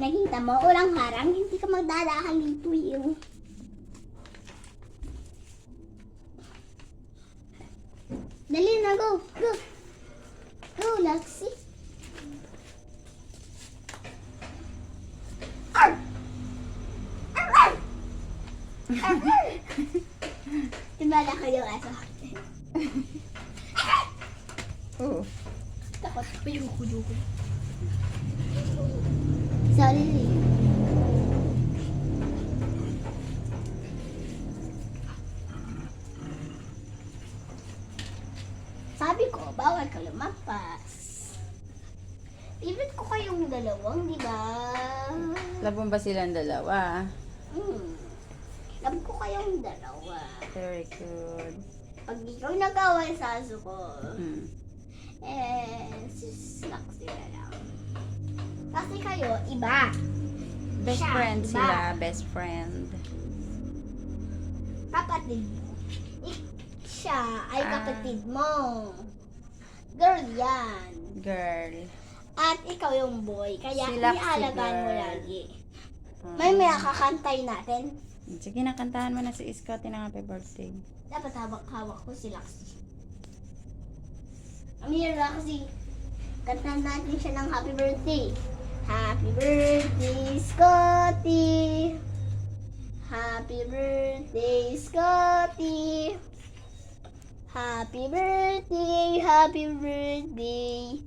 nakita mo, walang harang, hindi ka magdadaan dito yung. Dali na, go, go. Go, Lexi. Arr! Arr! Arr! Arr! Diba na kayo aso? Oo. Takot ko yung kuduko. Sorry. Sabi ko, bawal ka lumampas. Favorite ko kayong dalawang, di ba? Labong ba silang dalawa? Love ko kayong dalawa. Very good. Pag ikaw nagawa sa aso ko, Hmm. suslak sila lang. Kasi kayo, iba. Best Siya, friend diba? sila, best friend. Kapatid mo. Siya ay Ah. kapatid mo. Girl yan. Girl. At ikaw yung boy. Kaya Si Lexi ialagaan mo girl. lagi. Ah. May kakantay natin. Sige, nakantahan mo na si Scotty ng happy birthday. Dapat hawak-hawak ko si Lexi. Amir Lexi. Kantahan natin siya ng happy birthday. Happy birthday, Scotty. Happy birthday, Scotty. Happy birthday, happy birthday.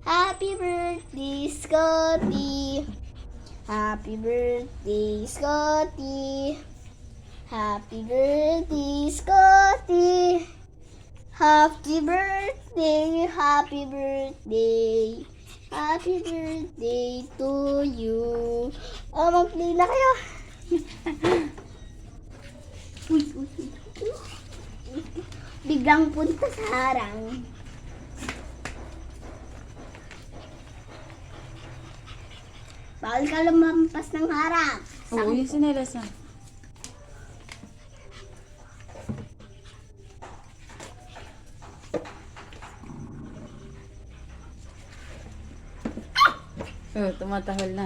Happy birthday, Scotty. Happy birthday, Scotty. Happy birthday, Scotty. Happy birthday, happy birthday. Happy birthday to you. Oh, mag-play na kayo. Uy, uy, uy. Biglang punta sa harang. Bawal ka lumampas ng harang. Oo, yung sinelas na. Oh, tumatahol na.